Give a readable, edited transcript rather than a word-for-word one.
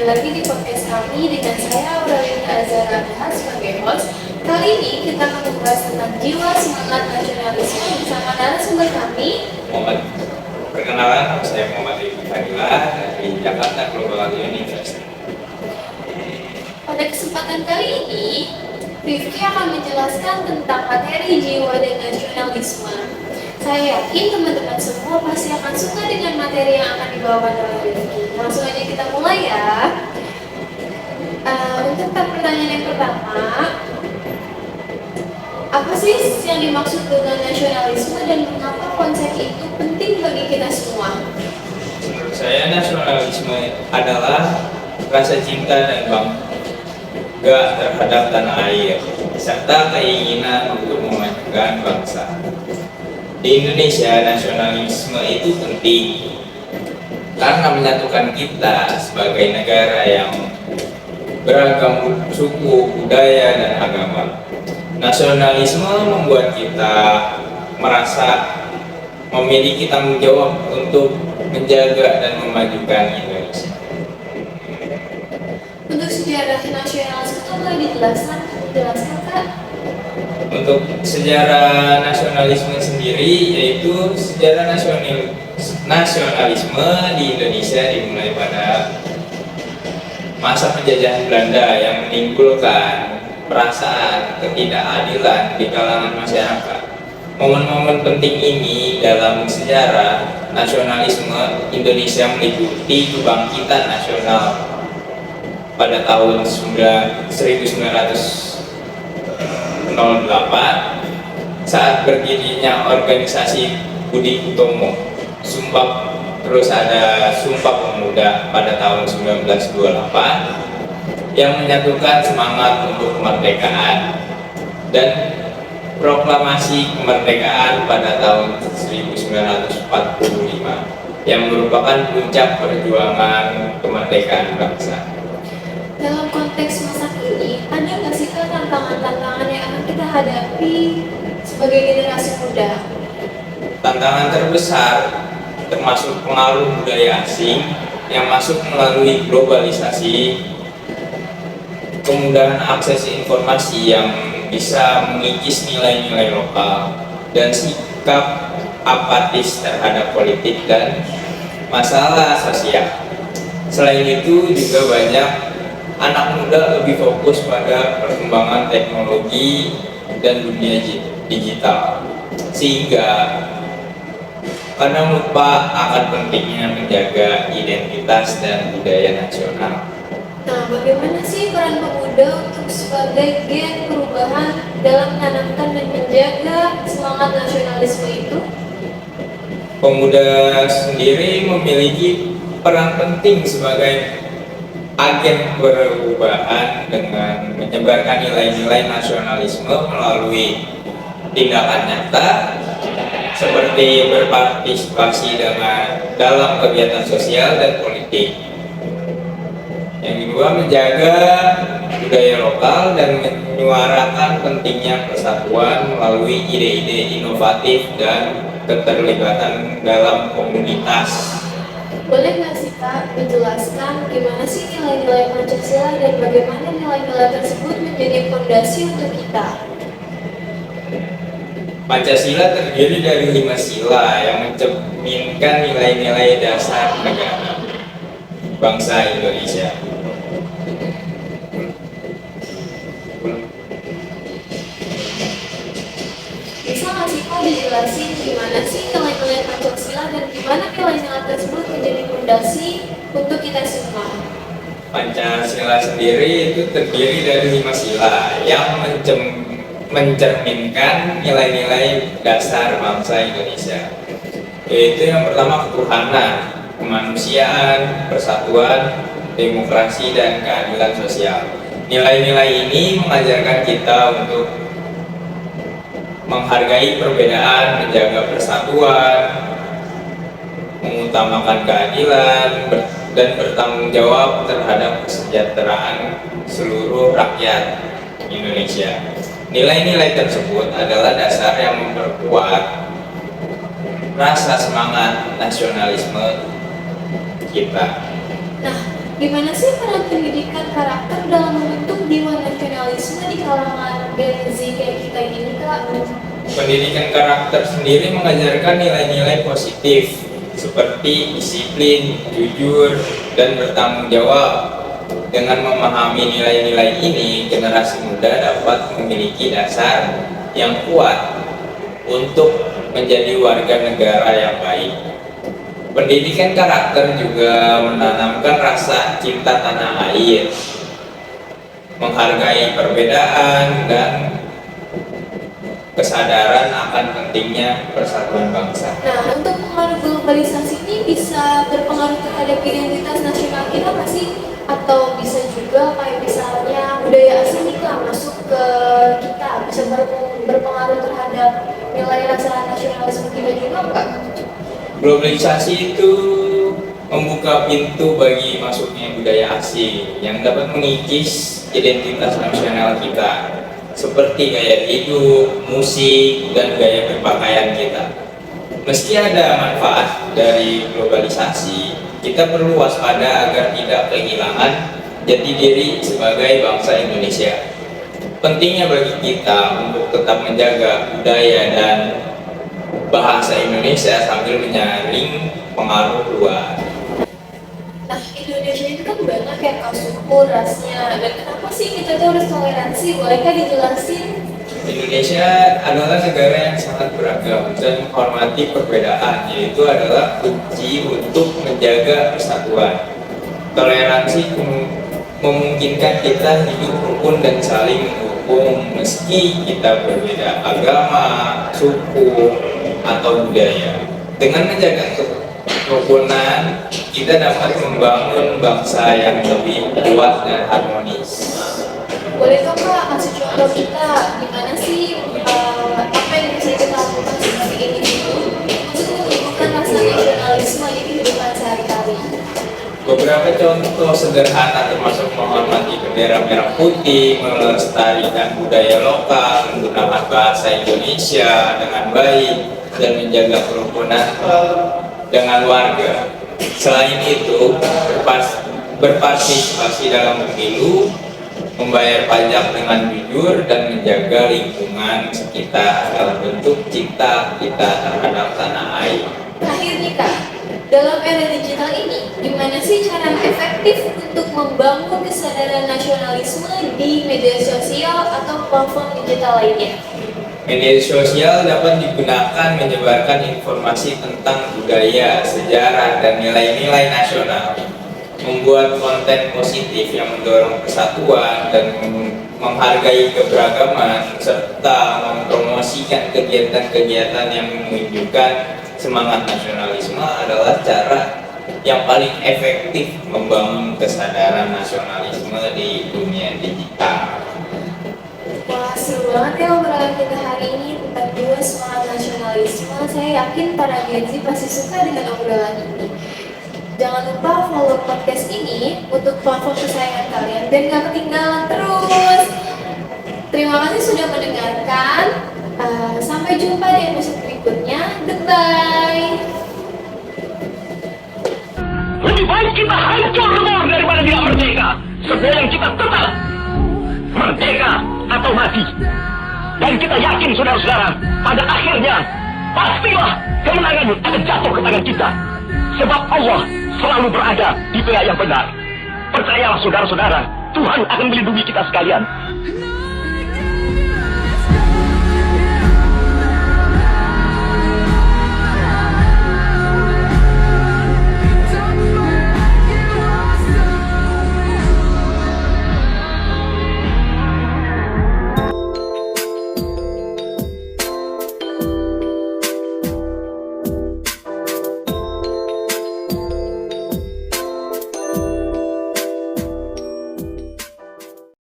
kembali lagi di podcast kami dengan saya Aurelina Azhara Abdahas sebagai host. Kali ini kita akan membahas tentang jiwa semangat nasionalisme bersama narasumber kami Muhammad. Perkenalan, saya Muhammad Rifki Fadila dari Jakarta Global University. Pada kesempatan kali ini, Rifki akan menjelaskan tentang materi jiwa dan nasionalisme. Saya yakin teman-teman semua pasti akan suka dengan materi yang akan dibawakan oleh Rifki. Langsung aja kita mulai ya. Untuk pertanyaan yang pertama, apa sih yang dimaksud dengan nasionalisme dan mengapa konsep itu penting bagi kita semua? Menurut saya, nasionalisme adalah rasa cinta dan bangga terhadap tanah air, serta keinginan untuk memajukan bangsa. Di Indonesia, nasionalisme itu penting karena menyatukan kita sebagai negara yang beragam suku, budaya, dan agama. Nasionalisme membuat kita merasa memiliki tanggung jawab untuk menjaga dan memajukan Indonesia. Untuk sejarah nasionalisme itu boleh dijelaskan Kak? Untuk sejarah nasionalisme sendiri, yaitu sejarah nasionalisme di Indonesia dimulai pada masa penjajahan Belanda yang menimbulkan perasaan ketidakadilan di kalangan masyarakat. Momen-momen penting ini dalam sejarah nasionalisme Indonesia meliputi kebangkitan nasional pada tahun 1908 saat berdirinya organisasi Budi Utomo, terus ada Sumpah Pemuda pada tahun 1928 yang menyatukan semangat untuk kemerdekaan, dan proklamasi kemerdekaan pada tahun 1945 yang merupakan puncak perjuangan kemerdekaan bangsa. Dalam konteks masa kini, ada nggak sih Kak tantangan-tantangan yang akan kita hadapi sebagai generasi muda? Tantangan terbesar termasuk pengaruh budaya asing yang masuk melalui globalisasi, kemudahan akses informasi yang bisa mengikis nilai-nilai lokal, dan sikap apatis terhadap politik dan masalah sosial. Selain itu juga banyak anak muda lebih fokus pada perkembangan teknologi dan dunia digital, sehingga kadang lupa akan pentingnya menjaga identitas dan budaya nasional. Nah, bagaimana sih peran pemuda untuk sebagai gen perubahan dalam menanamkan dan menjaga semangat nasionalisme itu? Pemuda sendiri memiliki peran penting sebagai agen perubahan dengan menyebarkan nilai-nilai nasionalisme melalui tindakan nyata seperti berpartisipasi dalam kegiatan sosial dan politik. Yang kedua, menjaga budaya lokal dan menyuarakan pentingnya persatuan melalui ide-ide inovatif dan keterlibatan dalam komunitas. Boleh nggak sih Kak menjelaskan gimana sih nilai-nilai Pancasila dan bagaimana nilai-nilai tersebut menjadi fondasi untuk kita? Pancasila terdiri dari 5 sila yang mencerminkan nilai-nilai dasar negara bangsa Indonesia. Bisa nggak sih Kak dijelasin gimana sih nilai-nilai Pancasila dan gimana nilai-nilai tersebut menjadi fondasi untuk kita semua? Pancasila sendiri itu terdiri dari 5 sila yang mencerminkan nilai-nilai dasar bangsa Indonesia, yaitu yang pertama ketuhanan, kemanusiaan, persatuan, demokrasi, dan keadilan sosial. Nilai-nilai ini mengajarkan kita untuk menghargai perbedaan, menjaga persatuan, mengutamakan keadilan, dan bertanggung jawab terhadap kesejahteraan seluruh rakyat Indonesia. Nilai-nilai tersebut adalah dasar yang memperkuat rasa semangat nasionalisme kita. Nah, Gimana sih peran pendidikan karakter dalam membentuk jiwa nasionalisme di kalangan Gen Z kayak kita gini, Kak? Pendidikan karakter sendiri mengajarkan nilai-nilai positif seperti disiplin, jujur, dan bertanggung jawab. Dengan memahami nilai-nilai ini, generasi muda dapat memiliki dasar yang kuat untuk menjadi warga negara yang baik. Pendidikan karakter juga menanamkan rasa cinta tanah air, menghargai perbedaan, dan kesadaran akan pentingnya persatuan bangsa. Nah, untuk pengaruh globalisasi ini bisa berpengaruh terhadap identitas nasional kita nggak sih? Atau bisa juga kayak misalnya budaya asing nih Kak, masuk ke kita, bisa berpengaruh terhadap nilai rasa nasionalisme kita juga nggak? Globalisasi itu membuka pintu bagi masuknya budaya asing yang dapat mengikis identitas nasional kita, seperti gaya hidup, musik, dan gaya berpakaian kita. Meski ada manfaat dari globalisasi, kita perlu waspada agar tidak kehilangan jati diri sebagai bangsa Indonesia. Pentingnya bagi kita untuk tetap menjaga budaya dan bahasa Indonesia sambil menyaring pengaruh luar. Nah, Indonesia itu kan banyak ya Kak suku, rasnya, dan kenapa sih kita tuh harus toleransi? Bolehkah dijelasin? Indonesia adalah negara yang sangat beragam dan menghormati perbedaan, yaitu adalah kunci untuk menjaga persatuan. Toleransi memungkinkan kita hidup rukun dan saling mendukung meski kita berbeda agama, suku, atau budaya. Dengan menjaga kerukunan, kita dapat membangun bangsa yang lebih kuat dan harmonis. Boleh dong Kak kasih contoh kita gimana sih apa yang bisa kita lakukan seperti ini gitu untuk menumbuhkan rasa nasionalisme di kehidupan sehari-hari? Beberapa contoh sederhana termasuk menghormati bendera merah putih, melestarikan budaya lokal, menggunakan bahasa Indonesia dengan baik, dan menjaga kerukunan dengan warga. Selain itu, berpartisipasi dalam pemilu, membayar pajak dengan jujur, dan menjaga lingkungan sekitar dalam bentuk cinta kita terhadap tanah air. Terakhir nih Kak, dalam era digital ini, gimana sih cara efektif untuk membangun kesadaran nasionalisme di media sosial atau platform digital lainnya? Media sosial dapat digunakan menyebarkan informasi tentang budaya, sejarah, dan nilai-nilai nasional, membuat konten positif yang mendorong persatuan dan menghargai keberagaman, serta mempromosikan kegiatan-kegiatan yang menunjukkan semangat nasionalisme adalah cara yang paling efektif membangun kesadaran nasionalisme di dunia digital. Wah, seru banget ya obrolan kita hari ini tentang jiwa semangat nasionalisme. Saya yakin para Gen Z pasti suka dengan obrolan ini. Jangan lupa follow podcast ini untuk platform kesayangan kalian dan gak ketinggalan terus. Terima kasih sudah mendengarkan. Sampai jumpa di episode berikutnya. Goodbye. Lebih baik kita hancur lebur daripada tidak merdeka. Sebelum kita tetap merdeka atau mati. Dan kita yakin saudara-saudara, pada akhirnya pastilah kemenangan akan jatuh ke tangan kita. Sebab Allah selalu berada di pihak yang benar. Percayalah saudara-saudara, Tuhan akan melindungi kita sekalian.